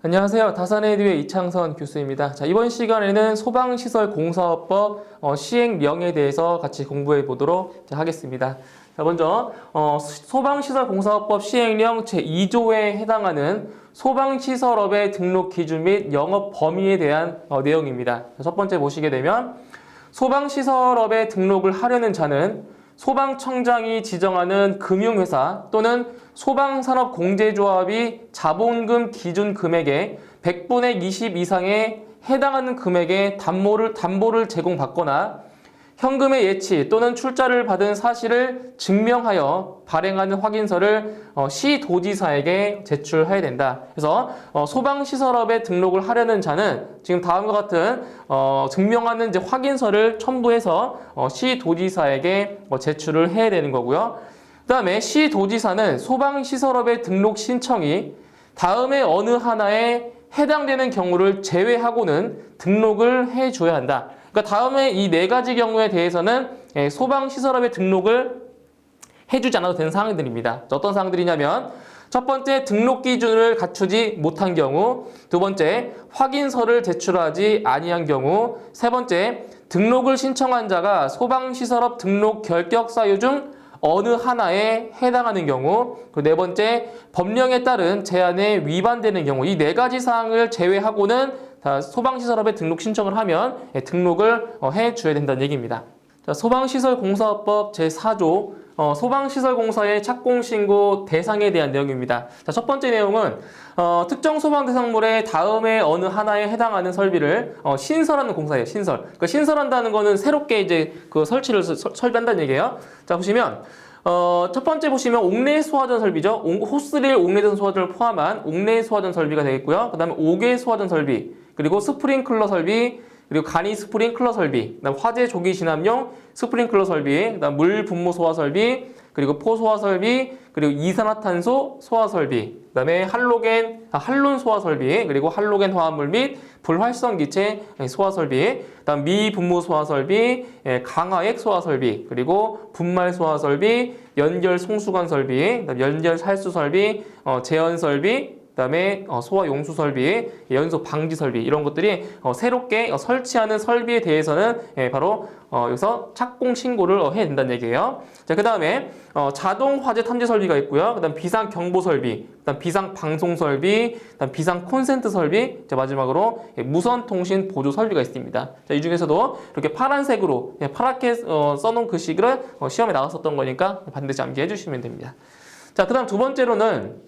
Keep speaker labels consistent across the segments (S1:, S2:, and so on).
S1: 안녕하세요. 다산에듀의 이창선 교수입니다. 자, 이번 시간에는 소방시설공사업법 시행령에 대해서 같이 공부해 보도록 하겠습니다. 자, 먼저 소방시설공사업법 시행령 제2조에 해당하는 소방시설업의 등록 기준 및 영업 범위에 대한 내용입니다. 자, 첫 번째 보시게 되면 소방시설업에 등록을 하려는 자는 소방청장이 지정하는 금융회사 또는 소방산업공제조합이 자본금 기준 금액의 100분의 20 이상에 해당하는 금액의 담보를 제공받거나 현금의 예치 또는 출자를 받은 사실을 증명하여 발행하는 확인서를 시도지사에게 제출해야 된다. 그래서 소방시설업에 등록을 하려는 자는 지금 다음과 같은 증명하는 이제 확인서를 첨부해서 시도지사에게 제출을 해야 되는 거고요. 그 다음에 시도지사는 소방시설업의 등록 신청이 다음에 어느 하나에 해당되는 경우를 제외하고는 등록을 해줘야 한다. 그러니까 다음에 이 네 가지 경우에 대해서는 소방시설업에 등록을 해주지 않아도 되는 사항들입니다. 어떤 사항들이냐면 첫 번째, 등록 기준을 갖추지 못한 경우, 두 번째, 확인서를 제출하지 아니한 경우, 세 번째, 등록을 신청한 자가 소방시설업 등록 결격 사유 중 어느 하나에 해당하는 경우, 그리고 네 번째, 법령에 따른 제한에 위반되는 경우, 이 네 가지 사항을 제외하고는 소방시설업에 등록 신청을 하면 등록을 해줘야 된다는 얘기입니다. 자, 소방시설공사법 제4조 소방시설공사의 착공신고 대상에 대한 내용입니다. 자, 첫 번째 내용은 특정 소방대상물의 다음에 어느 하나에 해당하는 설비를 신설하는 공사예요. 신설. 그러니까 신설한다는 거는 새롭게 이제 그 설치를 설비한다는 얘기예요. 자, 보시면 첫 번째 보시면 옥내 소화전 설비죠. 호스릴 옥내전 소화전을 포함한 옥내 소화전 설비가 되겠고요. 그 다음에 옥외 소화전 설비, 그리고 스프링클러 설비, 그리고 간이 스프링클러 설비, 그다음 화재 조기 진압용 스프링클러 설비, 그다음 물 분무 소화 설비, 그리고 포소화 설비, 그리고 이산화탄소 소화 설비, 그다음에 할론 소화 설비, 그리고 할로겐 화합물 및 불활성 기체 소화 설비, 그다음 미 분무 소화 설비, 강화액 소화 설비, 그리고 분말 소화 설비, 연결 송수관 설비, 그다음 연결 살수 설비, 제연 설비, 그다음에 소화 용수 설비, 연소 방지 설비, 이런 것들이 새롭게 설치하는 설비에 대해서는 바로 여기서 착공 신고를 해야 된다는 얘기예요. 자, 그다음에 자동 화재 탐지 설비가 있고요. 그다음 비상 경보 설비, 그다음 비상 방송 설비, 그다음 비상 콘센트 설비, 자, 마지막으로 무선 통신 보조 설비가 있습니다. 자, 이 중에서도 이렇게 파란색으로 파랗게 써놓은 글씨를 시험에 나왔었던 거니까 반드시 암기해 주시면 됩니다. 자, 그다음 두 번째로는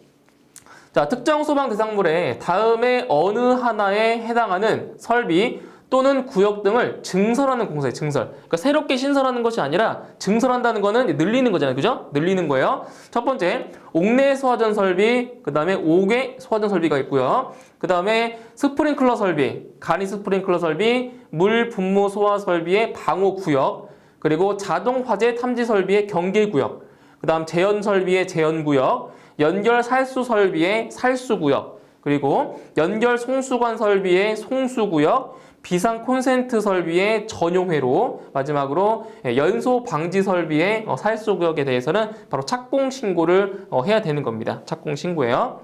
S1: 자, 특정 소방 대상물의 다음에 어느 하나에 해당하는 설비 또는 구역 등을 증설하는 공사예요. 증설. 그러니까 새롭게 신설하는 것이 아니라 증설한다는 거는 늘리는 거잖아요. 그죠? 늘리는 거예요. 첫 번째, 옥내 소화전 설비, 그 다음에 옥외 소화전 설비가 있고요. 그 다음에 스프링클러 설비, 간이 스프링클러 설비, 물 분무 소화 설비의 방호 구역, 그리고 자동 화재 탐지 설비의 경계 구역, 그 다음 제연 설비의 제연 구역, 연결 살수 설비의 살수구역, 그리고 연결 송수관 설비의 송수구역, 비상 콘센트 설비의 전용회로, 마지막으로 연소 방지 설비의 살수구역에 대해서는 바로 착공 신고를 해야 되는 겁니다. 착공 신고예요.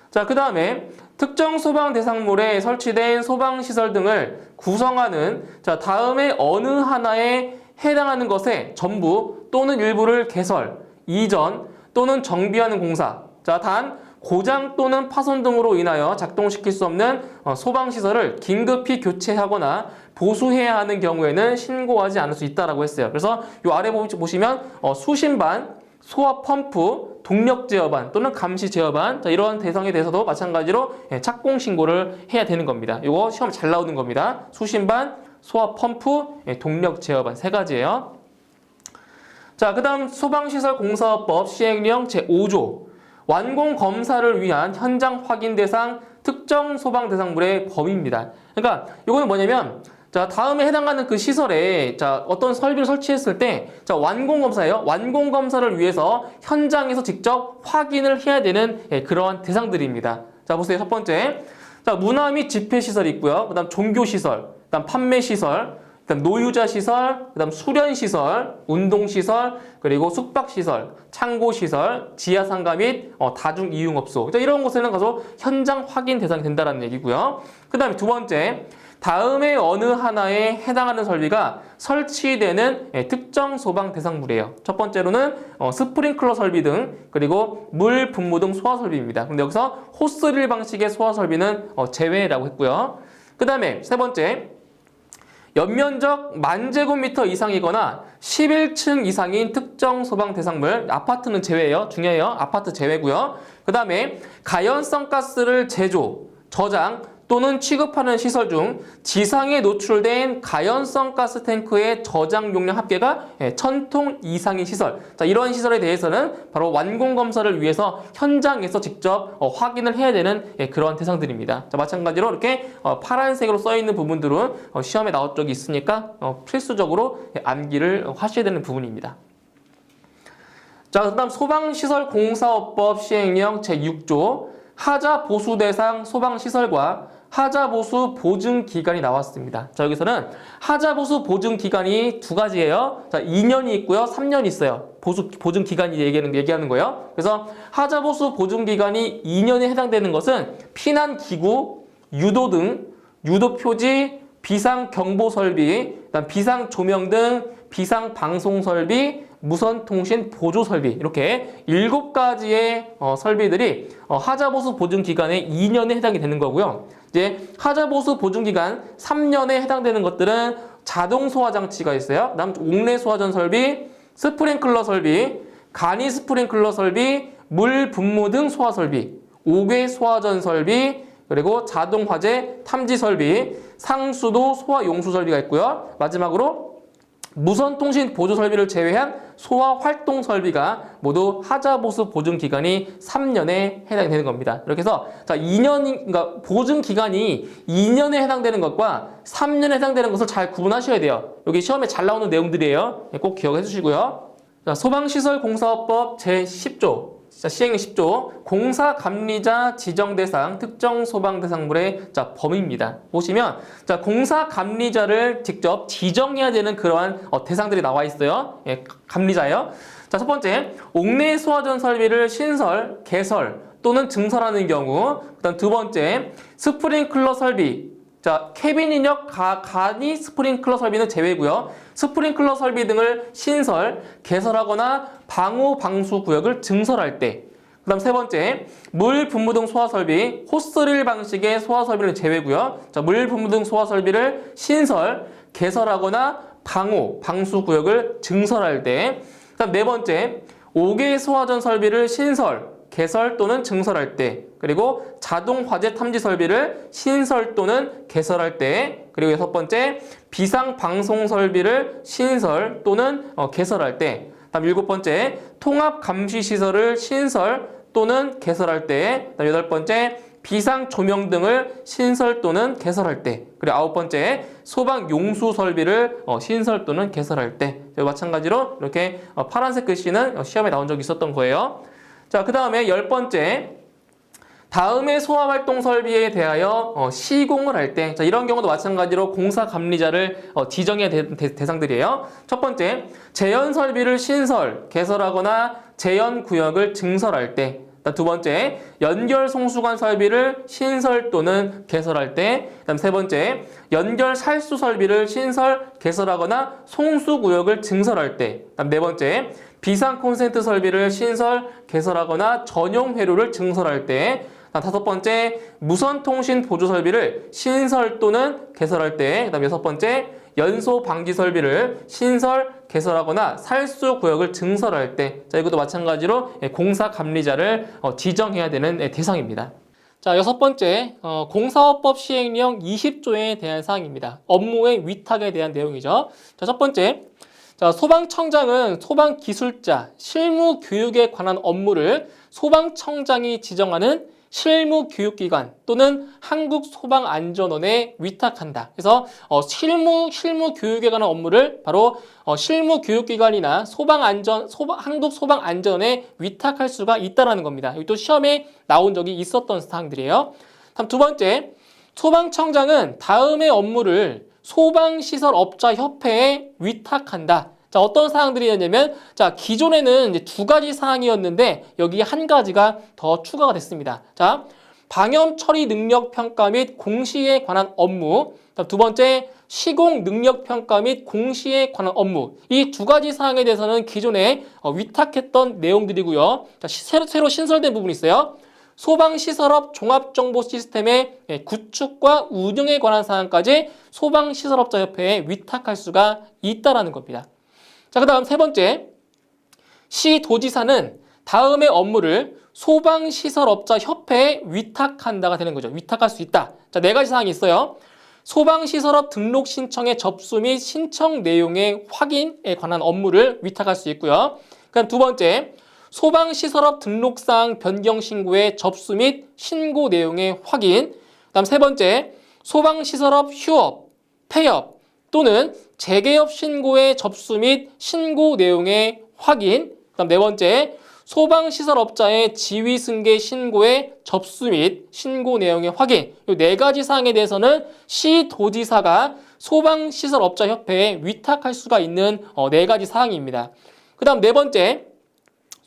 S1: 자, 그 다음에 특정 소방 대상물에 설치된 소방시설 등을 구성하는 다음에 어느 하나에 해당하는 것에 전부 또는 일부를 개설, 이전 또는 정비하는 공사. 자, 단 고장 또는 파손 등으로 인하여 작동시킬 수 없는 소방시설을 긴급히 교체하거나 보수해야 하는 경우에는 신고하지 않을 수 있다라고 했어요. 그래서 이 아래 보시면 수신반, 소화 펌프, 동력 제어반 또는 감시 제어반, 자, 이러한 대상에 대해서도 마찬가지로 착공 신고를 해야 되는 겁니다. 이거 시험 잘 나오는 겁니다. 수신반, 소화 펌프, 동력 제어반 세 가지예요. 자, 그 다음 소방시설공사법 시행령 제5조 완공검사를 위한 현장 확인 대상 특정 소방대상물의 범위입니다. 그러니까 이거는 뭐냐면 자, 다음에 해당하는 그 시설에 어떤 설비를 설치했을 때 완공검사예요. 완공검사를 위해서 현장에서 직접 확인을 해야 되는 그러한 대상들입니다. 자, 보세요. 첫 번째, 자, 문화 및 집회시설이 있고요. 그 다음 종교시설, 그 다음 판매시설, 그 그다음 노유자 시설, 그다음 수련 시설, 운동 시설, 그리고 숙박 시설, 창고 시설, 지하 상가 및 다중 이용업소. 이런 곳에는 가서 현장 확인 대상이 된다는 얘기고요. 그다음에 두 번째, 다음에 어느 하나에 해당하는 설비가 설치되는 특정 소방 대상물이에요. 첫 번째로는 스프링클러 설비 등, 그리고 물 분무 등 소화 설비입니다. 근데 여기서 호스릴 방식의 소화 설비는 제외라고 했고요. 그 다음에 세 번째, 연면적 10,000제곱미터 이상이거나 11층 이상인 특정 소방 대상물, 아파트는 제외예요. 중요해요. 아파트 제외고요. 그 다음에 가연성 가스를 제조, 저장 또는 취급하는 시설 중 지상에 노출된 가연성 가스 탱크의 저장 용량 합계가 1,000통 이상인 시설. 자, 이런 시설에 대해서는 바로 완공 검사를 위해서 현장에서 직접 확인을 해야 되는 그러한 대상들입니다. 자, 마찬가지로 이렇게 파란색으로 써 있는 부분들은 시험에 나온 적이 있으니까 필수적으로 암기를 하셔야 되는 부분입니다. 자, 그다음 소방시설공사업법 시행령 제6조 하자 보수 대상 소방시설과 하자 보수 보증 기간이 나왔습니다. 자, 여기서는 하자 보수 보증 기간이 두 가지예요. 자, 2년이 있고요, 3년이 있어요. 보증 기간이 얘기하는 거예요. 그래서 하자 보수 보증 기간이 2년에 해당되는 것은 피난 기구, 유도 등, 유도 표지, 비상 경보 설비, 그다음 비상 조명 등 비상 방송 설비, 무선 통신 보조 설비, 이렇게 7가지의 설비들이 하자 보수 보증 기간에 2년에 해당이 되는 거고요. 이제 하자 보수 보증 기간 3년에 해당되는 것들은 자동 소화 장치가 있어요. 그다음 옥내 소화전 설비, 스프링클러 설비, 간이 스프링클러 설비, 물 분무 등 소화 설비, 옥외 소화전 설비, 그리고 자동 화재 탐지 설비, 상수도 소화 용수 설비가 있고요. 마지막으로 무선 통신 보조 설비를 제외한 소화 활동 설비가 모두 하자 보수 보증 기간이 3년에 해당이 되는 겁니다. 이렇게 해서 자, 그러니까 보증 기간이 2년에 해당되는 것과 3년에 해당되는 것을 잘 구분하셔야 돼요. 여기 시험에 잘 나오는 내용들이에요. 꼭 기억해 주시고요. 자, 소방시설공사업법 제10조. 자, 시행령 10조 공사 감리자 지정 대상 특정 소방 대상물의 범위입니다. 보시면 자, 공사 감리자를 직접 지정해야 되는 그러한 대상들이 나와 있어요. 예, 감리자예요. 자, 첫 번째, 옥내 소화전 설비를 신설, 개설 또는 증설하는 경우. 그다음 두 번째, 스프링클러 설비. 자, 캐빈 인력 간이 스프링클러 설비는 제외고요. 스프링클러 설비 등을 신설, 개설하거나 방호 방수 구역을 증설할 때. 그다음 세 번째, 물 분무 등 소화 설비, 호스릴 방식의 소화 설비는 제외고요. 자, 물 분무 등 소화 설비를 신설, 개설하거나 방호 방수 구역을 증설할 때. 그다음 네 번째, 5개 소화전 설비를 신설, 개설 또는 증설할 때, 그리고 자동 화재 탐지 설비를 신설 또는 개설할 때, 그리고 여섯 번째, 비상 방송 설비를 신설 또는 개설할 때, 다음 일곱 번째, 통합 감시 시설을 신설 또는 개설할 때, 다음 여덟 번째, 비상 조명 등을 신설 또는 개설할 때, 그리고 아홉 번째, 소방 용수 설비를 신설 또는 개설할 때. 마찬가지로 이렇게 파란색 글씨는 시험에 나온 적이 있었던 거예요. 자, 그 다음에 10번째, 다음의 소화활동 설비에 대하여 시공을 할 때, 자, 이런 경우도 마찬가지로 공사 감리자를 지정해야 되는 대상들이에요. 첫 번째, 재현 설비를 신설, 개설하거나 재현 구역을 증설할 때. 두 번째, 연결 송수관 설비를 신설 또는 개설할 때. 그다음 세 번째, 연결 살수 설비를 신설, 개설하거나 송수 구역을 증설할 때. 그다음 네 번째, 비상 콘센트 설비를 신설, 개설하거나 전용 회로를 증설할 때. 다섯 번째, 무선 통신 보조 설비를 신설 또는 개설할 때. 그다음 여섯 번째, 연소 방지 설비를 신설, 개설하거나 살수 구역을 증설할 때. 자, 이것도 마찬가지로 공사 감리자를 지정해야 되는 대상입니다. 자, 여섯 번째, 공사업법 시행령 20조에 대한 사항입니다. 업무의 위탁에 대한 내용이죠. 자, 첫 번째, 자, 소방청장은 소방기술자, 실무교육에 관한 업무를 소방청장이 지정하는 실무교육기관 또는 한국소방안전원에 위탁한다. 그래서 실무교육에 관한 업무를 바로 실무교육기관이나 한국소방안전원에 위탁할 수가 있다는 겁니다. 여기 또 시험에 나온 적이 있었던 사항들이에요. 다음 두 번째, 소방청장은 다음의 업무를 소방시설업자협회에 위탁한다. 자, 어떤 사항들이었냐면, 자, 기존에는 이제 두 가지 사항이었는데, 여기 한 가지가 더 추가가 됐습니다. 자, 방염 처리 능력 평가 및 공시에 관한 업무. 두 번째, 시공 능력 평가 및 공시에 관한 업무. 이 두 가지 사항에 대해서는 기존에 위탁했던 내용들이고요. 자, 새로 신설된 부분이 있어요. 소방시설업 종합정보 시스템의 구축과 운영에 관한 사항까지 소방시설업자협회에 위탁할 수가 있다라는 겁니다. 자, 그 다음 세 번째, 시도지사는 다음의 업무를 소방시설업자협회에 위탁한다가 되는 거죠. 위탁할 수 있다. 자, 네 가지 사항이 있어요. 소방시설업 등록 신청의 접수 및 신청 내용의 확인에 관한 업무를 위탁할 수 있고요. 그다음 두 번째, 소방시설업 등록사항 변경 신고의 접수 및 신고 내용의 확인. 그다음 세 번째, 소방시설업 휴업, 폐업 또는 재개업 신고의 접수 및 신고 내용의 확인. 그다음 네 번째, 소방시설업자의 지위승계 신고의 접수 및 신고 내용의 확인. 이 네 가지 사항에 대해서는 시도지사가 소방시설업자협회에 위탁할 수가 있는 네 가지 사항입니다. 그 다음 네 번째,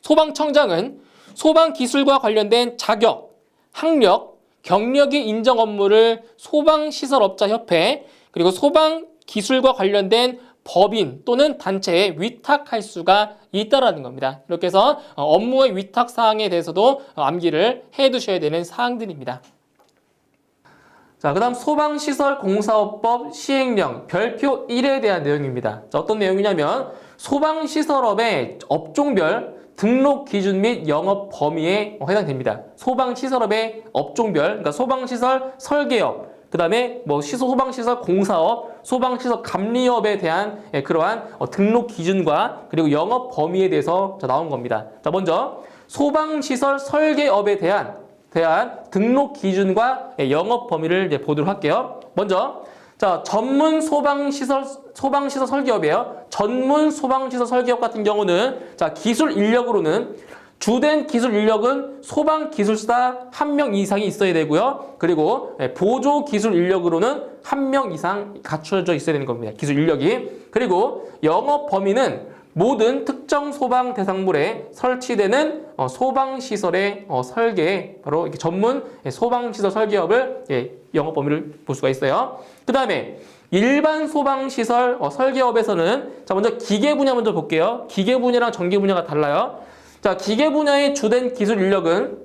S1: 소방청장은 소방기술과 관련된 자격, 학력, 경력의 인정 업무를 소방시설업자협회 그리고 소방기술과 관련된 법인 또는 단체에 위탁할 수가 있다라는 겁니다. 이렇게 해서 업무의 위탁 사항에 대해서도 암기를 해 두셔야 되는 사항들입니다. 자, 그 다음 소방시설공사업법 시행령 별표 1에 대한 내용입니다. 자, 어떤 내용이냐면 소방시설업의 업종별 등록 기준 및 영업 범위에 해당됩니다. 소방시설업의 업종별, 그러니까 소방시설 설계업, 그 다음에 뭐 소방시설 공사업, 소방시설 감리업에 대한 그러한 등록 기준과 그리고 영업 범위에 대해서 나온 겁니다. 자, 먼저 소방시설 설계업에 대한 등록 기준과 영업 범위를 이제 보도록 할게요. 먼저 자, 전문 소방시설 설계업이에요. 전문 소방시설 설계업 같은 경우는 자, 기술 인력으로는 주된 기술 인력은 소방기술사 1명 이상이 있어야 되고요. 그리고 보조 기술 인력으로는 1명 이상 갖춰져 있어야 되는 겁니다. 기술 인력이. 그리고 영업 범위는 모든 특정 소방 대상물에 설치되는 소방시설의 설계, 바로 이렇게 전문 소방시설 설계업을 영업 범위를 볼 수가 있어요. 그 다음에 일반 소방시설 설계업에서는 자, 먼저 기계 분야 먼저 볼게요. 기계 분야랑 전기 분야가 달라요. 자, 기계 분야의 주된 기술 인력은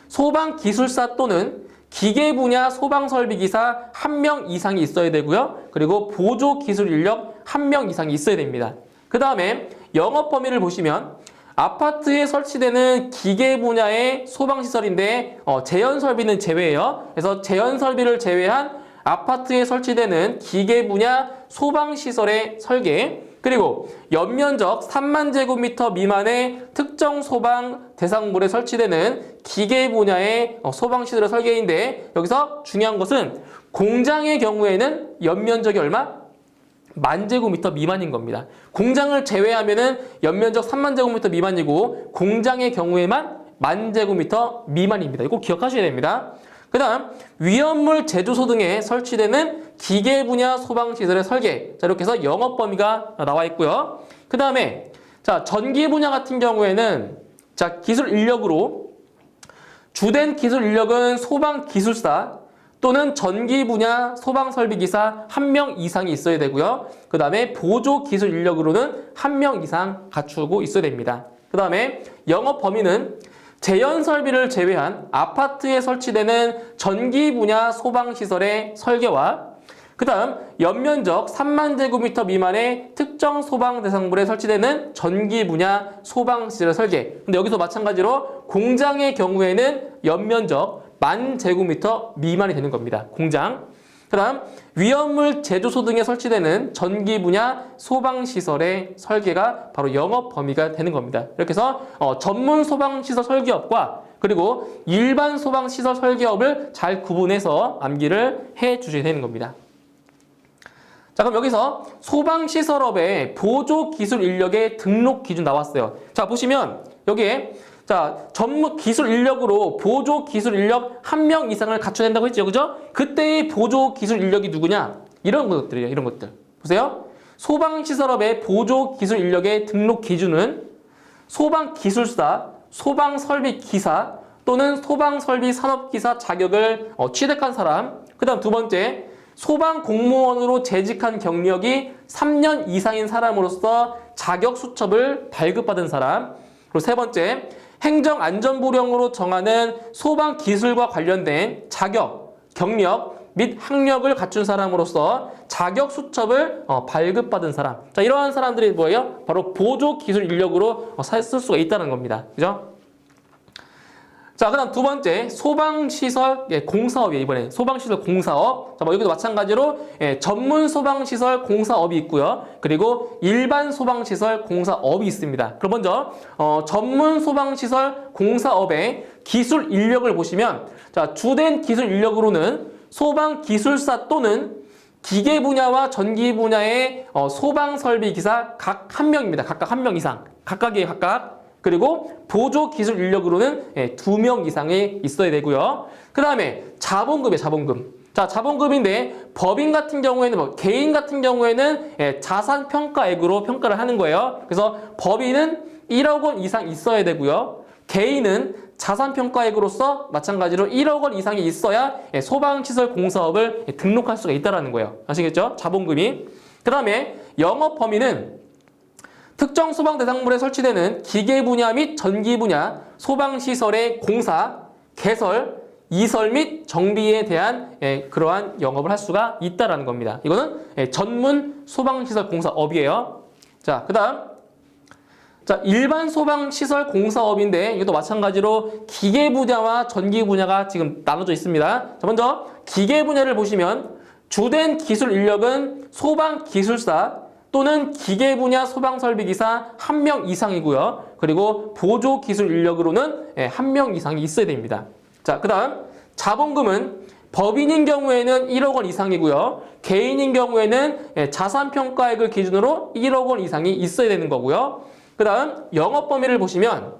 S1: 소방기술사 또는 기계 분야 소방설비기사 1명 이상이 있어야 되고요. 그리고 보조 기술 인력 1명 이상이 있어야 됩니다. 그 다음에 영업 범위를 보시면 아파트에 설치되는 기계 분야의 소방시설인데 재현설비는 제외예요. 그래서 재현설비를 제외한 아파트에 설치되는 기계 분야 소방시설의 설계, 그리고 연면적 3만 제곱미터 미만의 특정 소방 대상물에 설치되는 기계 분야의 소방시설의 설계인데, 여기서 중요한 것은 공장의 경우에는 연면적이 얼마? 10,000제곱미터 미만인 겁니다. 공장을 제외하면은 연면적 3만 제곱미터 미만이고 공장의 경우에만 10,000제곱미터 미만입니다. 이거 꼭 기억하셔야 됩니다. 그 다음 위험물 제조소 등에 설치되는 기계 분야 소방시설의 설계. 자, 이렇게 해서 영업 범위가 나와 있고요. 그 다음에 자, 전기 분야 같은 경우에는 자, 기술 인력으로 주된 기술 인력은 소방기술사 또는 전기 분야 소방설비기사 1명 이상이 있어야 되고요. 그 다음에 보조 기술 인력으로는 1명 이상 갖추고 있어야 됩니다. 그 다음에 영업 범위는 재현설비를 제외한 아파트에 설치되는 전기 분야 소방시설의 설계와 그 다음 연면적 3만 제곱미터 미만의 특정 소방 대상물에 설치되는 전기 분야 소방시설의 설계. 근데 여기서 마찬가지로 공장의 경우에는 연면적 10,000제곱미터 미만이 되는 겁니다. 공장. 그 다음 위험물 제조소 등에 설치되는 전기 분야 소방시설의 설계가 바로 영업 범위가 되는 겁니다. 이렇게 해서 전문 소방시설 설계업과 그리고 일반 소방시설 설계업을 잘 구분해서 암기를 해 주셔야 되는 겁니다. 자, 그럼 여기서 소방시설업의 보조 기술 인력의 등록 기준 나왔어요. 자, 보시면 여기에 자, 전문 기술 인력으로 보조 기술 인력 1명 이상을 갖춰야 된다고 했죠. 그죠? 그때의 보조 기술 인력이 누구냐? 이런 것들이에요. 이런 것들. 보세요. 소방시설업의 보조기술 인력의 등록 기준은 소방기술사, 소방설비기사 또는 소방설비산업기사 자격을 취득한 사람. 그 다음 두 번째, 소방공무원으로 재직한 경력이 3년 이상인 사람으로서 자격수첩을 발급받은 사람. 그리고 세 번째, 행정안전부령으로 정하는 소방기술과 관련된 자격, 경력 및 학력을 갖춘 사람으로서 자격수첩을 발급받은 사람. 자, 이러한 사람들이 뭐예요? 바로 보조기술 인력으로 쓸 수가 있다는 겁니다. 그죠? 자, 그 다음 두 번째, 소방시설 공사업이에요. 이번에 소방시설 공사업. 자, 여기도 마찬가지로 전문 소방시설 공사업이 있고요. 그리고 일반 소방시설 공사업이 있습니다. 그럼 먼저 전문 소방시설 공사업의 기술 인력을 보시면, 자, 주된 기술 인력으로는 소방기술사 또는 기계 분야와 전기 분야의 소방설비기사 각 1명입니다. 각각 1명 이상. 각각이에요. 각각. 그리고 보조 기술 인력으로는 2명 이상이 있어야 되고요. 그 다음에 자본금이에요. 자본금. 자, 자본금인데 법인 같은 경우에는 개인 같은 경우에는 자산평가액으로 평가를 하는 거예요. 그래서 법인은 1억 원 이상 있어야 되고요. 개인은 자산평가액으로서 마찬가지로 1억 원 이상이 있어야 소방시설 공사업을 등록할 수가 있다는 거예요. 아시겠죠? 자본금이. 그 다음에 영업 범위는 특정 소방 대상물에 설치되는 기계 분야 및 전기 분야 소방시설의 공사, 개설, 이설 및 정비에 대한 그러한 영업을 할 수가 있다는 겁니다. 이거는 전문 소방시설 공사업이에요. 자, 그 다음, 자, 일반 소방시설 공사업인데 이것도 마찬가지로 기계 분야와 전기 분야가 지금 나눠져 있습니다. 자, 먼저 기계 분야를 보시면 주된 기술 인력은 소방기술사 또는 기계 분야 소방설비기사 1명 이상이고요. 그리고 보조 기술 인력으로는 1명 이상이 있어야 됩니다. 자, 그 다음 자본금은 법인인 경우에는 1억 원 이상이고요. 개인인 경우에는 자산평가액을 기준으로 1억 원 이상이 있어야 되는 거고요. 그 다음 영업 범위를 보시면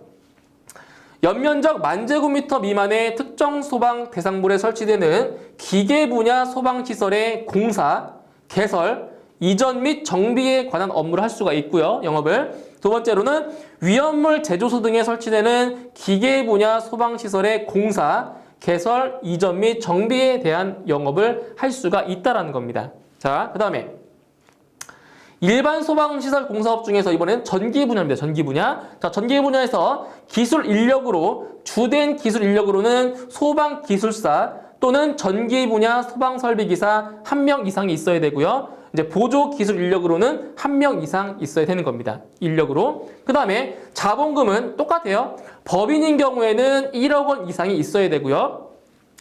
S1: 연면적 10,000제곱미터 미만의 특정 소방 대상물에 설치되는 기계 분야 소방시설의 공사, 개설, 이전 및 정비에 관한 업무를 할 수가 있고요. 영업을. 두 번째로는 위험물 제조소 등에 설치되는 기계 분야 소방시설의 공사, 개설, 이전 및 정비에 대한 영업을 할 수가 있다는 겁니다. 자, 그 다음에 일반 소방시설 공사업 중에서 이번엔 전기 분야입니다. 전기 분야. 자, 전기 분야에서 기술 인력으로 주된 기술 인력으로는 소방기술사 또는 전기 분야 소방설비기사 1명 이상이 있어야 되고요. 이제 보조 기술 인력으로는 1명 이상 있어야 되는 겁니다. 인력으로. 그 다음에 자본금은 똑같아요. 법인인 경우에는 1억 원 이상이 있어야 되고요.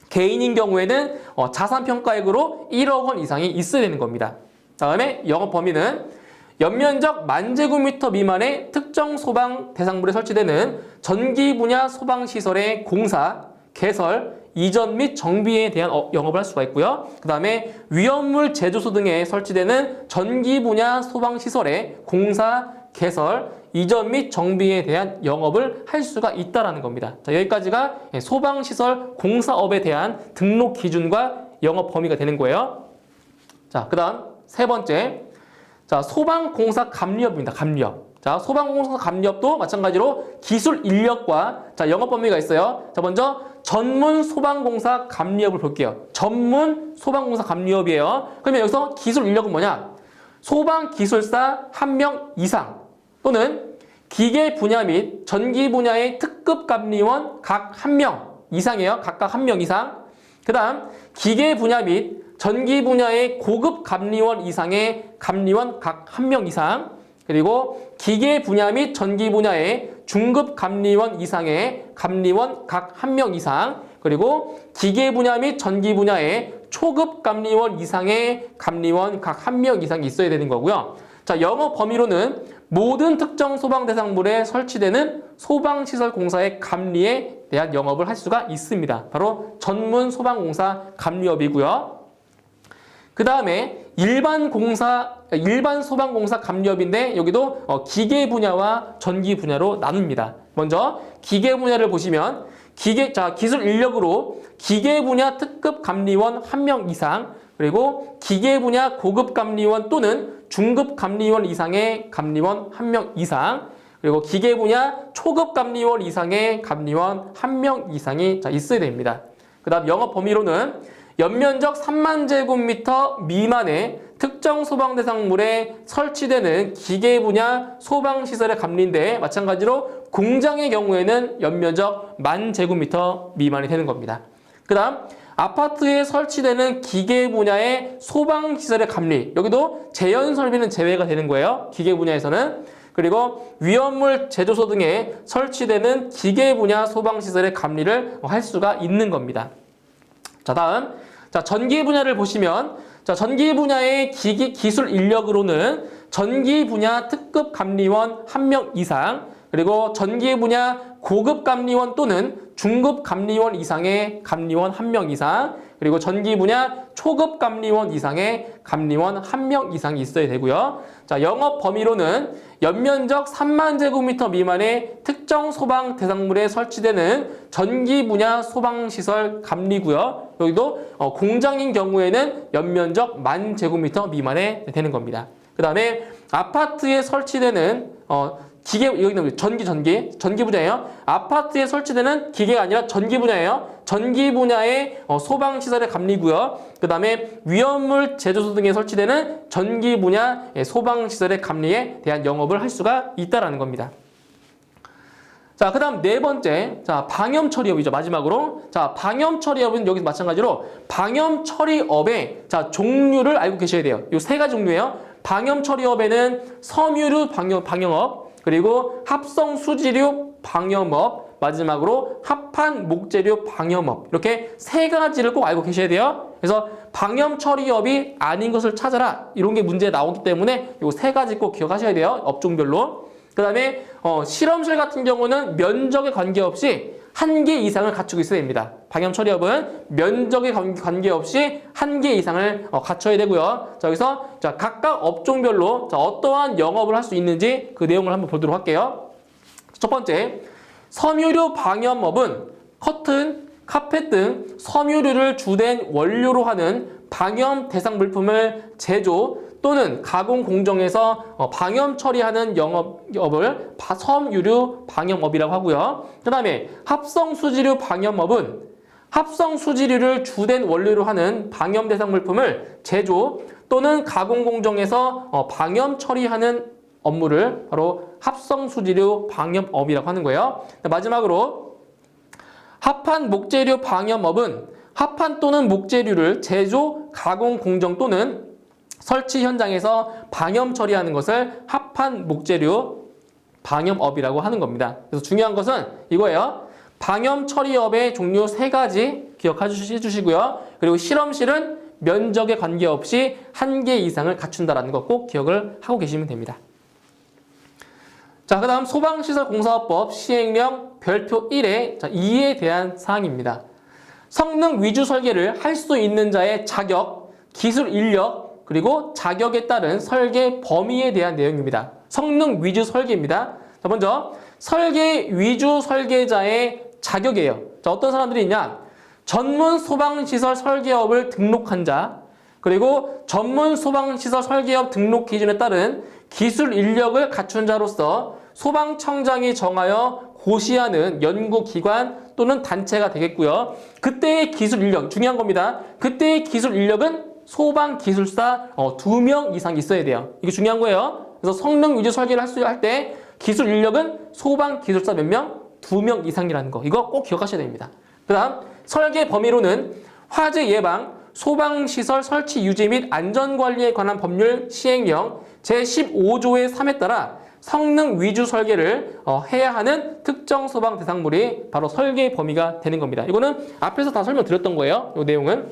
S1: 개인인 경우에는 자산평가액으로 1억 원 이상이 있어야 되는 겁니다. 다음에 영업 범위는 연면적 10,000제곱미터 미만의 특정 소방 대상물에 설치되는 전기 분야 소방시설의 공사, 개설, 이전 및 정비에 대한 영업을 할 수가 있고요. 그 다음에 위험물 제조소 등에 설치되는 전기 분야 소방시설의 공사, 개설, 이전 및 정비에 대한 영업을 할 수가 있다는 겁니다. 자, 여기까지가 소방시설 공사업에 대한 등록 기준과 영업 범위가 되는 거예요. 자, 그 다음 세 번째, 자, 소방공사 감리업입니다. 감리업. 자, 소방공사 감리업도 마찬가지로 기술 인력과 자, 영업 범위가 있어요. 자, 먼저 전문 소방공사 감리업을 볼게요. 전문 소방공사 감리업이에요. 그러면 여기서 기술 인력은 뭐냐? 소방기술사 1명 이상 또는 기계 분야 및 전기 분야의 특급 감리원 각 1명 이상이에요. 각각 1명 이상. 그 다음 기계 분야 및 전기 분야의 고급 감리원 이상의 감리원 각 1명 이상. 그리고 기계 분야 및 전기 분야의 중급 감리원 이상의 감리원 각 1명 이상. 그리고 기계 분야 및 전기 분야의 초급 감리원 이상의 감리원 각 1명 이상이 있어야 되는 거고요. 자, 영업 범위로는 모든 특정 소방 대상물에 설치되는 소방시설 공사의 감리에 대한 영업을 할 수가 있습니다. 바로 전문 소방공사 감리업이고요. 그 다음에 일반 소방공사 감리업인데 여기도 기계 분야와 전기 분야로 나눕니다. 먼저 기계 분야를 보시면 기술 인력으로 기계 분야 특급 감리원 1명 이상 그리고 기계 분야 고급 감리원 또는 중급 감리원 이상의 감리원 1명 이상, 그리고 기계 분야 초급 감리원 이상의 감리원 1명 이상이 있어야 됩니다. 그 다음 영업 범위로는 연면적 3만 제곱미터 미만의 특정 소방 대상물에 설치되는 기계 분야 소방시설의 감리인데, 마찬가지로 공장의 경우에는 연면적 10,000 제곱미터 미만이 되는 겁니다. 그 다음 아파트에 설치되는 기계 분야의 소방시설의 감리, 여기도 재현 설비는 제외가 되는 거예요. 기계 분야에서는. 그리고 위험물 제조소 등에 설치되는 기계 분야 소방시설의 감리를 할 수가 있는 겁니다. 자, 다음 전기 분야를 보시면, 전기 분야의 기술 인력으로는 전기 분야 특급 감리원 1명 이상, 그리고 전기 분야 고급 감리원 또는 중급 감리원 이상의 감리원 1명 이상, 그리고 전기 분야 초급 감리원 이상의 감리원 1명 이상이 있어야 되고요. 자, 영업 범위로는 연면적 3만 제곱미터 미만의 특정 소방 대상물에 설치되는 전기 분야 소방시설 감리고요. 여기도 공장인 경우에는 연면적 10,000 제곱미터 미만에 되는 겁니다. 그 다음에 아파트에 설치되는 여기는 전기 분야예요. 아파트에 설치되는 기계가 아니라 전기 분야예요. 전기 분야의 소방시설의 감리고요. 그 다음에 위험물 제조소 등에 설치되는 전기 분야 소방시설의 감리에 대한 영업을 할 수가 있다라는 겁니다. 자, 그 다음 네 번째, 방염 처리업이죠. 마지막으로. 자, 방염 처리업은 여기서 마찬가지로 방염 처리업의 종류를 알고 계셔야 돼요. 이 세 가지 종류예요. 방염 처리업에는 섬유류 방염업, 그리고 합성 수지류 방염업, 마지막으로 합판 목재류 방염업, 이렇게 세 가지를 꼭 알고 계셔야 돼요. 그래서 방염 처리업이 아닌 것을 찾아라, 이런 게 문제에 나오기 때문에 이 세 가지 꼭 기억하셔야 돼요. 업종별로. 그 다음에 실험실 같은 경우는 면적에 관계없이 1개 이상을 갖추고 있어야 됩니다. 방염 처리업은 면적에 관계없이 1개 이상을 갖춰야 되고요. 자, 여기서 각각 업종별로 어떠한 영업을 할 수 있는지 그 내용을 한번 보도록 할게요. 첫 번째, 섬유류 방염업은 커튼, 카펫 등 섬유류를 주된 원료로 하는 방염 대상 물품을 제조 또는 가공 공정에서 방염 처리하는 영업을 섬유류 방염업이라고 하고요. 그 다음에 합성 수지류 방염업은 합성 수지류를 주된 원료로 하는 방염 대상 물품을 제조 또는 가공 공정에서 방염 처리하는 업무를 바로 합성 수지류 방염업이라고 하는 거예요. 마지막으로 합판 목재류 방염업은 합판 또는 목재류를 제조, 가공 공정 또는 설치 현장에서 방염 처리하는 것을 합판 목재류 방염업이라고 하는 겁니다. 그래서 중요한 것은 이거예요. 방염 처리업의 종류 세 가지 기억해 주시고요. 그리고 실험실은 면적에 관계없이 1개 이상을 갖춘다는 거 꼭 기억을 하고 계시면 됩니다. 자, 그 다음 소방시설공사법 시행령 별표 1의 2에 대한 사항입니다. 성능 위주 설계를 할 수 있는 자의 자격, 기술 인력, 그리고 자격에 따른 설계 범위에 대한 내용입니다. 성능 위주 설계입니다. 자, 먼저 설계 위주 설계자의 자격이에요. 자, 어떤 사람들이 있냐? 전문 소방시설 설계업을 등록한 자, 그리고 전문 소방시설 설계업 등록 기준에 따른 기술 인력을 갖춘 자로서 소방청장이 정하여 고시하는 연구기관 또는 단체가 되겠고요. 그때의 기술 인력, 중요한 겁니다. 그때의 기술 인력은 소방기술사 2명 이상 있어야 돼요. 이게 중요한 거예요. 그래서 성능 위주 설계를 할 때 기술 인력은 소방기술사 몇 명? 2명 이상이라는 거. 이거 꼭 기억하셔야 됩니다. 그 다음 설계 범위로는 화재 예방, 소방시설 설치 유지 및 안전관리에 관한 법률 시행령 제15조의 3에 따라 성능 위주 설계를 해야 하는 특정 소방 대상물이 바로 설계 범위가 되는 겁니다. 이거는 앞에서 다 설명드렸던 거예요. 이 내용은.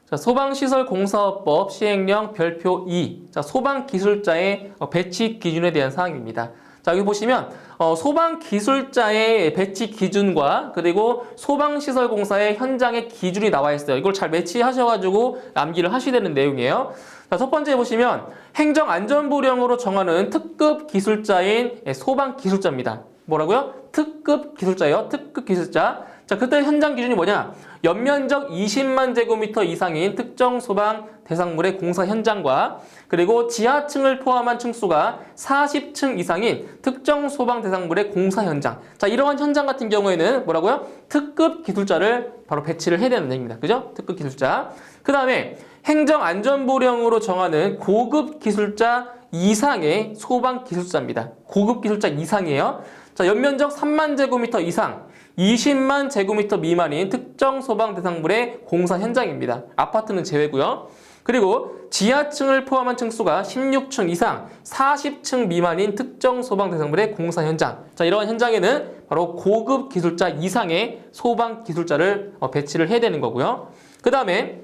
S1: 자, 소방시설공사법 시행령 별표 2. 자, 소방기술자의 배치 기준에 대한 사항입니다. 자, 여기 보시면 소방기술자의 배치 기준과 그리고 소방시설공사의 현장의 기준이 나와 있어요. 이걸 잘 매치하셔가지고 암기를 하셔야 되는 내용이에요. 자, 첫 번째 보시면 행정안전부령으로 정하는 특급 기술자인 소방기술자입니다. 뭐라고요? 특급 기술자예요. 특급 기술자. 자, 그때 현장 기준이 뭐냐? 연면적 20만 제곱미터 이상인 특정 소방 대상물의 공사 현장과 그리고 지하층을 포함한 층수가 40층 이상인 특정 소방 대상물의 공사 현장. 자, 이러한 현장 같은 경우에는 뭐라고요? 특급 기술자를 바로 배치를 해야 되는 얘기입니다. 그죠? 특급 기술자. 그 다음에 행정안전부령으로 정하는 고급 기술자 이상의 소방 기술자입니다. 고급 기술자 이상이에요. 자, 연면적 3만 제곱미터 이상, 20만 제곱미터 미만인 특정 소방 대상물의 공사 현장입니다. 아파트는 제외고요. 그리고 지하층을 포함한 층수가 16층 이상, 40층 미만인 특정 소방 대상물의 공사 현장. 자, 이러한 현장에는 바로 고급 기술자 이상의 소방 기술자를 배치를 해야 되는 거고요. 그 다음에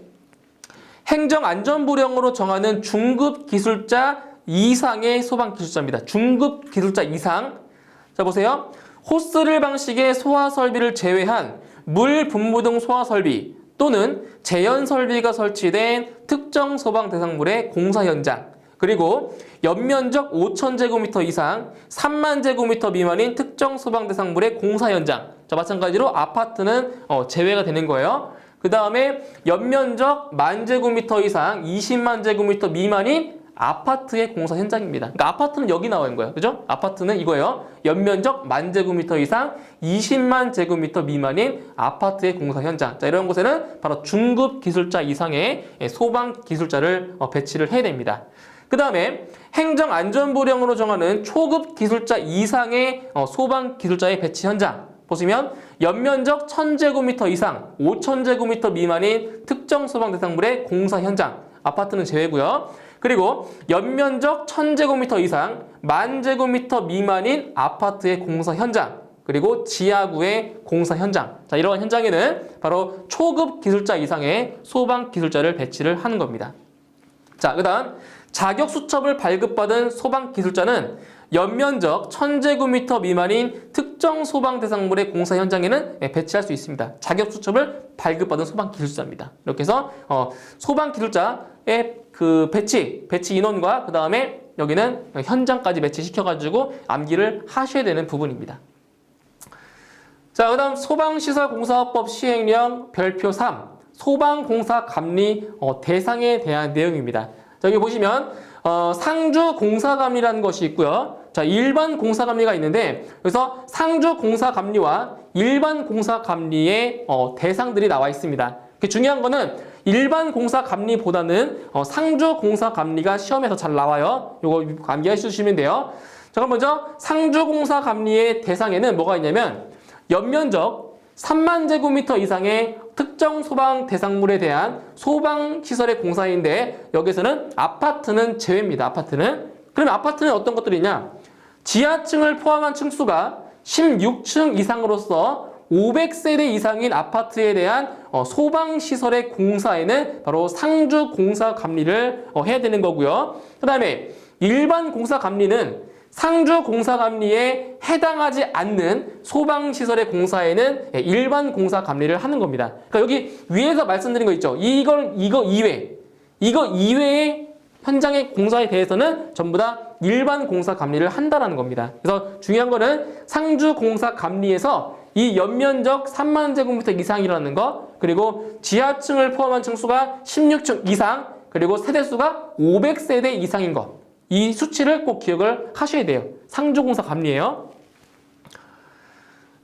S1: 행정안전부령으로 정하는 중급 기술자 이상의 소방 기술자입니다. 중급 기술자 이상. 자, 보세요. 호스를 방식의 소화 설비를 제외한 물 분무 등 소화 설비 또는 재현 설비가 설치된 특정 소방 대상물의 공사 현장, 그리고 연면적 5,000제곱미터 이상 3만 제곱미터 미만인 특정 소방 대상물의 공사 현장. 자, 마찬가지로 아파트는 제외가 되는 거예요. 그 다음에 연면적 10,000제곱미터 이상 20만 제곱미터 미만인 아파트의 공사 현장입니다. 그러니까 아파트는 여기 나와 있는 거예요. 그죠? 아파트는 이거예요. 연면적 10,000제곱미터 이상 20만 제곱미터 미만인 아파트의 공사 현장. 자, 이런 곳에는 바로 중급 기술자 이상의 소방 기술자를 배치를 해야 됩니다. 그 다음에 행정안전부령으로 정하는 초급 기술자 이상의 소방 기술자의 배치 현장. 보시면 연면적 1,000제곱미터 이상 5,000제곱미터 미만인 특정 소방 대상물의 공사 현장. 아파트는 제외고요. 그리고 연면적 1,000제곱미터 이상 10,000제곱미터 미만인 아파트의 공사 현장, 그리고 지하구의 공사 현장. 자, 이러한 현장에는 바로 초급 기술자 이상의 소방 기술자를 배치를 하는 겁니다. 자, 그 다음 자격 수첩을 발급받은 소방 기술자는 연면적 1,000제곱미터 미만인 특정 소방 대상물의 공사 현장에는 배치할 수 있습니다. 자격 수첩을 발급받은 소방 기술자입니다. 이렇게 해서 소방 기술자의 그 배치 인원과 그 다음에 여기는 현장까지 배치시켜가지고 암기를 하셔야 되는 부분입니다. 자, 그 다음 소방시설공사법 시행령 별표 3 소방공사감리 대상에 대한 내용입니다. 자, 여기 보시면 상주공사감리라는 것이 있고요. 자, 일반 공사감리가 있는데 여기서 상주공사감리와 일반 공사감리의 대상들이 나와 있습니다. 중요한 거는 일반 공사감리보다는 상주공사감리가 시험에서 잘 나와요. 요거 암기해 주시면 돼요. 자, 그럼 먼저 상주공사감리의 대상에는 뭐가 있냐면 연면적 3만 제곱미터 이상의 특정 소방 대상물에 대한 소방시설의 공사인데 여기서는 아파트는 제외입니다. 아파트는. 그러면 아파트는 어떤 것들이 있냐? 지하층을 포함한 층수가 16층 이상으로서 500세대 이상인 아파트에 대한 소방시설의 공사에는 바로 상주공사감리를 해야 되는 거고요. 그 다음에 일반 공사감리는 상주공사감리에 해당하지 않는 소방시설의 공사에는 일반 공사감리를 하는 겁니다. 그러니까 여기 위에서 말씀드린 거 있죠. 이거 이외의 현장의 공사에 대해서는 전부 다 일반 공사감리를 한다라는 겁니다. 그래서 중요한 거는 상주공사감리에서 이 연면적 3만 제곱미터 이상이라는 거, 그리고 지하층을 포함한 층수가 16층 이상, 그리고 세대수가 500세대 이상인 것. 이 수치를 꼭 기억을 하셔야 돼요. 상주공사감리예요.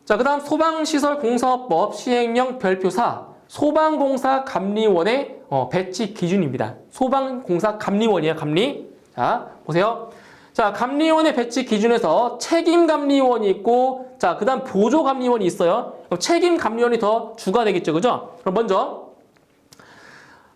S1: 자, 그 다음 소방시설공사법 시행령 별표 4 소방공사감리원의 배치 기준입니다. 소방공사감리원이에요. 감리. 자, 보세요. 자, 감리원의 배치 기준에서 책임감리원이 있고, 자, 그 다음 보조감리원이 있어요. 그럼 책임감리원이 더 주가 되겠죠. 그죠? 그럼 먼저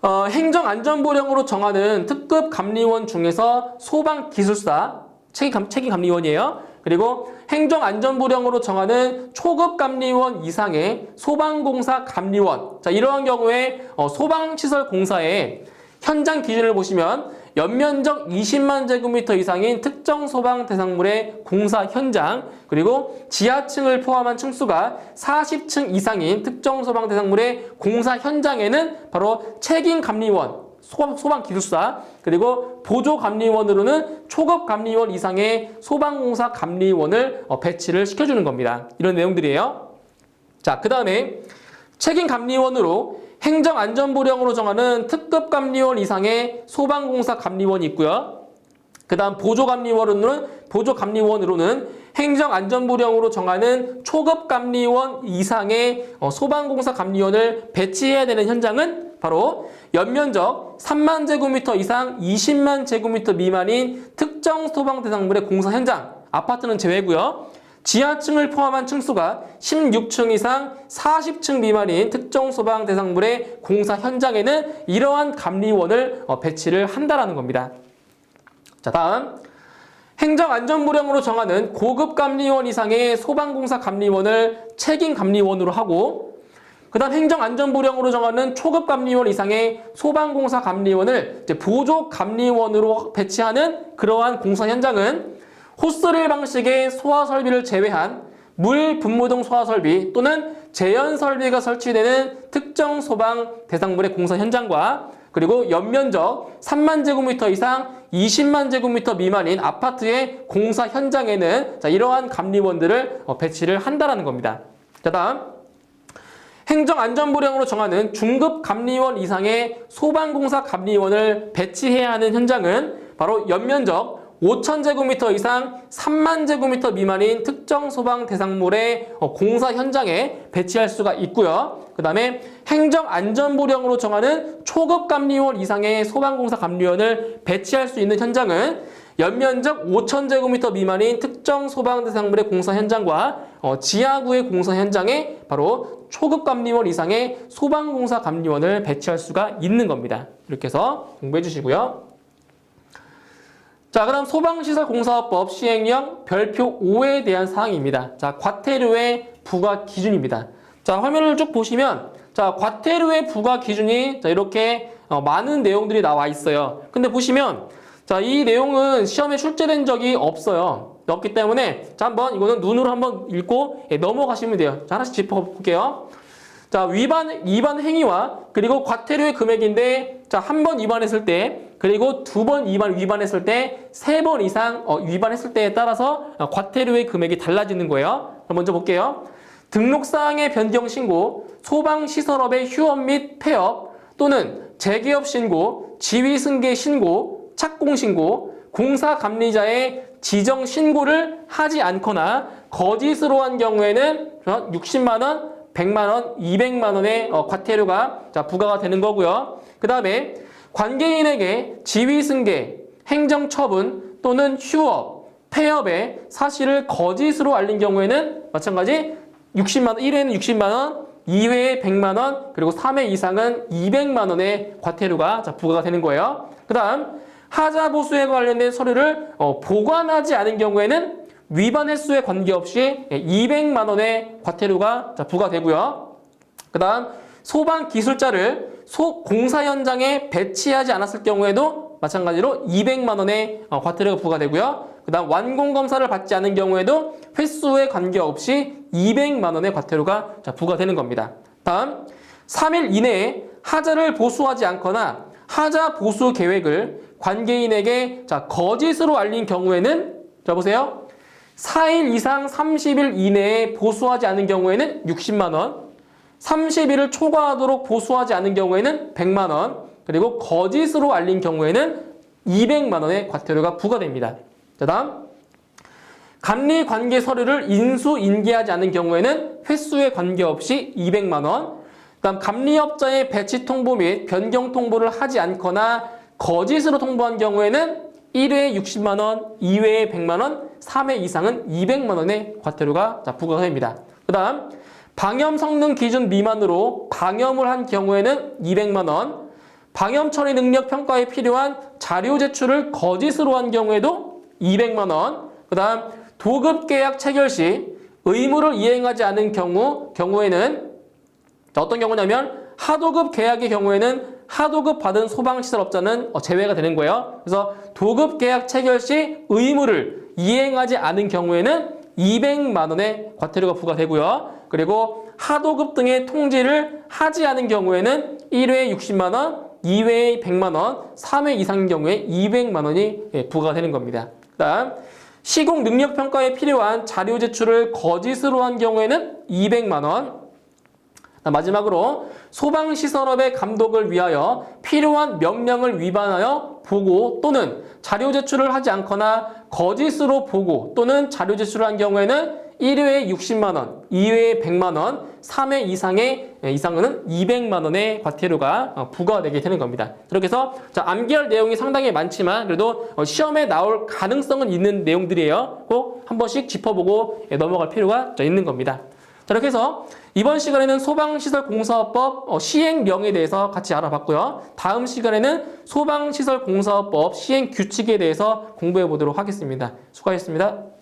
S1: 행정안전부령으로 정하는 특급 감리원 중에서 소방기술사 책임감리원이에요. 그리고 행정안전부령으로 정하는 초급 감리원 이상의 소방공사 감리원. 자, 이러한 경우에 소방시설 공사의 현장 기준을 보시면 연면적 20만 제곱미터 이상인 특정 소방 대상물의 공사 현장, 그리고 지하층을 포함한 층수가 40층 이상인 특정 소방 대상물의 공사 현장에는 바로 책임감리원, 소방기술사, 그리고 보조감리원으로는 초급 감리원 이상의 소방공사 감리원을 배치를 시켜주는 겁니다. 이런 내용들이에요. 자, 그 다음에 책임감리원으로 행정안전부령으로 정하는 특급감리원 이상의 소방공사 감리원이 있고요. 그 다음 보조감리원으로는 행정안전부령으로 정하는 초급감리원 이상의 소방공사 감리원을 배치해야 되는 현장은 바로 연면적 3만 제곱미터 이상 20만 제곱미터 미만인 특정 소방대상물의 공사 현장, 아파트는 제외고요. 지하층을 포함한 층수가 16층 이상 40층 미만인 특정 소방 대상물의 공사 현장에는 이러한 감리원을 배치를 한다라는 겁니다. 자, 다음 행정안전부령으로 정하는 고급감리원 이상의 소방공사 감리원을 책임감리원으로 하고, 그 다음 행정안전부령으로 정하는 초급감리원 이상의 소방공사 감리원을 이제 보조감리원으로 배치하는 그러한 공사 현장은 호스릴 방식의 소화설비를 제외한 물 분무등 소화설비 또는 제연설비가 설치되는 특정 소방 대상물의 공사 현장과, 그리고 연면적 3만 제곱미터 이상 20만 제곱미터 미만인 아파트의 공사 현장에는 이러한 감리원들을 배치를 한다라는 겁니다. 자, 다음 행정안전부령으로 정하는 중급감리원 이상의 소방공사 감리원을 배치해야 하는 현장은 바로 연면적 5,000제곱미터 이상 3만 제곱미터 미만인 특정 소방 대상물의 공사 현장에 배치할 수가 있고요. 그 다음에 행정안전부령으로 정하는 초급감리원 이상의 소방공사 감리원을 배치할 수 있는 현장은 연면적 5,000제곱미터 미만인 특정 소방 대상물의 공사 현장과 지하구의 공사 현장에 바로 초급감리원 이상의 소방공사 감리원을 배치할 수가 있는 겁니다. 이렇게 해서 공부해 주시고요. 자, 그다음 소방시설공사법 시행령 별표 5에 대한 사항입니다. 자, 과태료의 부과 기준입니다. 자, 화면을 쭉 보시면 자, 과태료의 부과 기준이 자, 이렇게 많은 내용들이 나와 있어요. 근데 보시면 자, 이 내용은 시험에 출제된 적이 없어요. 없기 때문에 자, 한번 이거는 눈으로 한번 읽고 넘어가시면 돼요. 자, 하나씩 짚어볼게요. 자, 위반 행위와 그리고 과태료의 금액인데 자, 한 번 위반했을 때 그리고 두 번 위반했을 때 세 번 이상 위반했을 때에 따라서 과태료의 금액이 달라지는 거예요. 먼저 볼게요. 등록사항의 변경 신고, 소방시설업의 휴업 및 폐업 또는 재개업 신고, 지휘승계 신고, 착공 신고, 공사감리자의 지정 신고를 하지 않거나 거짓으로 한 경우에는 60만 원, 100만 원, 200만 원의 과태료가 부과가 되는 거고요. 그 다음에 관계인에게 지휘승계, 행정처분 또는 휴업, 폐업의 사실을 거짓으로 알린 경우에는 마찬가지 60만 원, 1회는 60만 원, 2회에 100만 원, 그리고 3회 이상은 200만 원의 과태료가 부과가 되는 거예요. 그 다음 하자 보수에 관련된 서류를 보관하지 않은 경우에는 위반 횟수에 관계없이 200만 원의 과태료가 부과되고요. 그 다음 소방기술자를 공사 현장에 배치하지 않았을 경우에도 마찬가지로 200만 원의 과태료가 부과되고요. 그 다음 완공검사를 받지 않은 경우에도 횟수에 관계없이 200만 원의 과태료가 부과되는 겁니다. 다음 3일 이내에 하자를 보수하지 않거나 하자 보수 계획을 관계인에게 거짓으로 알린 경우에는 자 보세요. 4일 이상 30일 이내에 보수하지 않은 경우에는 60만 원, 30일을 초과하도록 보수하지 않은 경우에는 100만 원, 그리고 거짓으로 알린 경우에는 200만 원의 과태료가 부과됩니다. 자, 다음 감리관계 서류를 인수인계하지 않은 경우에는 횟수에 관계없이 200만 원, 그다음 감리업자의 배치 통보 및 변경 통보를 하지 않거나 거짓으로 통보한 경우에는 1회에 60만 원, 2회에 100만 원, 3회 이상은 200만 원의 과태료가 부과가 됩니다. 그 다음 방염 성능 기준 미만으로 방염을 한 경우에는 200만 원, 방염 처리 능력 평가에 필요한 자료 제출을 거짓으로 한 경우에도 200만 원, 그 다음 도급 계약 체결 시 의무를 이행하지 않은 경우에는 어떤 경우냐면 하도급 계약의 경우에는 하도급 받은 소방시설업자는 제외가 되는 거예요. 그래서 도급 계약 체결 시 의무를 이행하지 않은 경우에는 200만 원의 과태료가 부과되고요. 그리고 하도급 등의 통지를 하지 않은 경우에는 1회에 60만 원, 2회에 100만 원, 3회 이상인 경우에 200만 원이 부과되는 겁니다. 그다음 시공 능력 평가에 필요한 자료 제출을 거짓으로 한 경우에는 200만 원, 마지막으로 소방시설업의 감독을 위하여 필요한 명령을 위반하여 보고 또는 자료 제출을 하지 않거나 거짓으로 보고 또는 자료 제출을 한 경우에는 1회에 60만 원, 2회에 100만 원, 3회 이상은 200만 원의 과태료가 부과되게 되는 겁니다. 이렇게 해서 암기할 내용이 상당히 많지만 그래도 시험에 나올 가능성은 있는 내용들이에요. 꼭 한 번씩 짚어보고 넘어갈 필요가 있는 겁니다. 자, 이렇게 해서 이번 시간에는 소방시설공사법 시행령에 대해서 같이 알아봤고요. 다음 시간에는 소방시설공사법 시행규칙에 대해서 공부해 보도록 하겠습니다. 수고하셨습니다.